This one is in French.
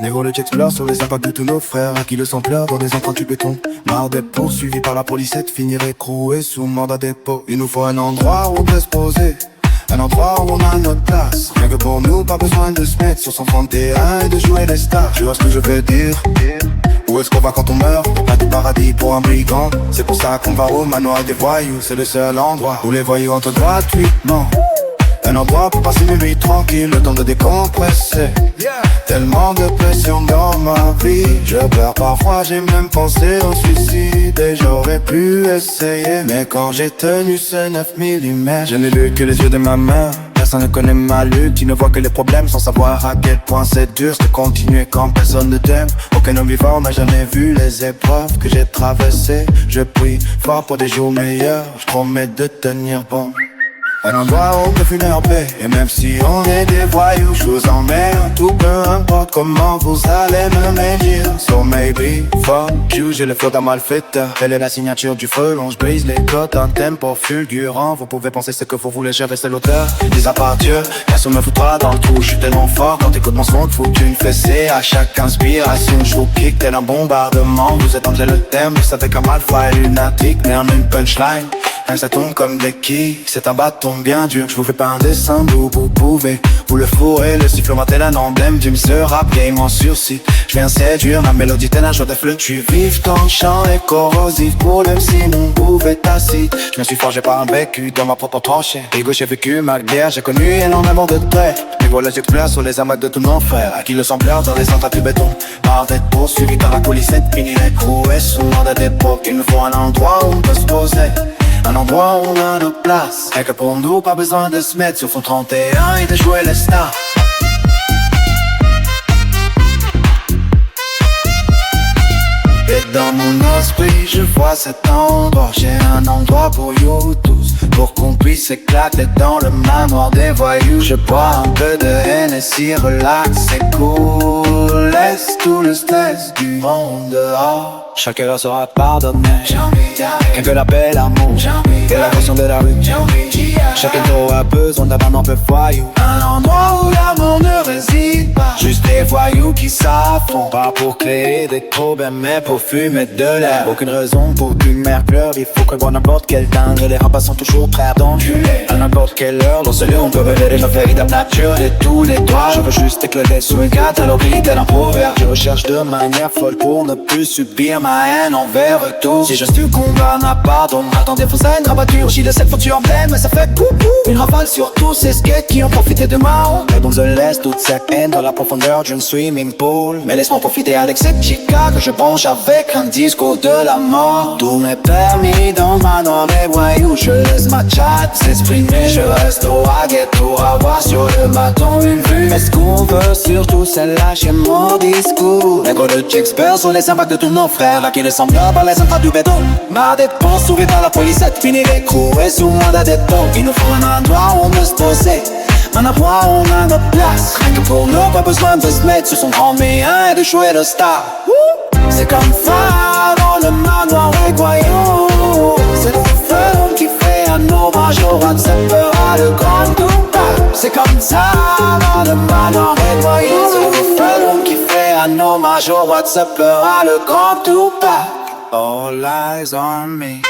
Négro le j'explore sur les impacts de tous nos frères à qui le sang pleure dans des empreintes du béton. Marre d'être poursuivi par la policette, finir écroué sous mandat dépôt. Il nous faut un endroit où on peut se poser, un endroit où on a notre place. Rien que pour nous, pas besoin de se mettre sur son 31 et de jouer les stars. Tu vois ce que je veux dire? Où est-ce qu'on va quand on meurt? Pas de paradis pour un brigand. C'est pour ça qu'on va au manoir des voyous. C'est le seul endroit où les voyous entrent gratuitement. Un endroit pour passer mes nuits tranquilles, le temps de décompresser. Tellement de pression dans ma vie, je pleure parfois, j'ai même pensé au suicide. Et j'aurais pu essayer, mais quand j'ai tenu ce 9 mm, je n'ai lu que les yeux de ma mère. Personne ne connaît ma lutte, tu ne vois que les problèmes sans savoir à quel point c'est dur de continuer quand personne ne t'aime. Aucun homme vivant n'a jamais vu les épreuves que j'ai traversées. Je prie fort pour des jours meilleurs, je promets de tenir bon. Un endroit où on peut fumer en paix. Et même si on est des voyous, je vous emmerde. Tout peu importe comment vous allez me médire. So maybe, fuck you, j'ai le flow d'un malfaiteur. Elle est la signature du feu, je brise les codes d'un tempo fulgurant. Vous pouvez penser ce que vous voulez, je reste l'auteur. Dis à part Dieu, personne me foutra dans le trou. Je suis tellement fort quand t'écoutes mon son, te foutu une fessée. À chaque inspiration, je vous kick tel un bombardement. Vous étendez le thème, vous savez qu'un malfoy est lunatique, mais en une punchline. Ça tombe comme des quilles, c'est un bâton bien dur. Je vous fais pas un dessin d'où vous pouvez vous le fourrez, le sifflement tel un emblème du ce rap game en sursis. Je viens séduire, ma mélodie tel un jour de flûte. Tu vives ton chant est corrosif pour le si mon bouffe est tacite. Je me suis forgé par un vécu dans ma propre tranchée. Ego j'ai vécu ma guerre, j'ai connu énormément de traits. Mais voilà j'explore sur les amas de tous nos frères à qui le sang pleure dans les centres du béton. Marre d'être poursuivi par la policette, fini écroué sous mandat d'époque. Il nous faut un endroit où on peut se poser, un endroit où on a notre place. Et que pour nous, pas besoin de se mettre sur son 31 et de jouer les stars. Et dans mon esprit, je vois cet endroit. J'ai un endroit pour you tous, pour qu'on puisse s'éclater dans le manoir des voyous. Je bois un peu de Hennessy, relax, c'est cool. Laisse tout le stress du monde dehors. Chaque erreur sera pardonnée. Rien que la paix, l'amour et la passion de la rue. Chaque intro a besoin d'un un peu voyou. Un endroit où l'amour ne réside pas. Juste des voyous qui s'affrontent, pas pour créer des problèmes, mais pour fumer de l'air. Aucune raison pour qu'une mère pleure. Il faut prévoir n'importe quel dingue. Les rapas sont toujours prêts à t'enculer à n'importe quelle heure. Dans ce lieu on peut révéler notre véritable nature et tous les doigts. Je veux juste éclairer sous une catalogue tel un proverbe. Je recherche de manière folle pour ne plus subir ma haine envers tous. Si je suis combat n'a pardon. Attendez, faut ça une rabatture. J'ai de cette faute emblème, mais ça fait coucou. Une rafale sur tous ces skates qui ont profité de ma honte. Mais bon, je laisse toute cette haine dans la profondeur d'une swimming pool. Mais laisse-moi profiter avec cette chica que je branche avec un discours de la mort. Tout m'est permis dans le manoir des voyous. Je laisse ma chat s'exprimer. Je reste au aguet pour avoir sur le bâton une vue. Mais ce qu'on veut surtout c'est lâcher mon discours. Négro le j'expert sur les impacts de tous nos frères à qui ne semble par les centrales du béton. Marre d'être poursuivi par la policette, fini écroué sous mandat d'époque. Il nous faut un endroit où on peut se poser, un endroit où on a notre place. Rien que pour nous, pas besoin de se mettre sur son 31 et de jouer le star. C'est comme ça dans le manoir des voyous. C'est le feu qui fait un hommage au rap, ça fera le grand coupable. C'est comme ça dans le manoir des voyous. C'est le feu qui fait un hommage au rap, ça fera le grand coupable. All eyes on me.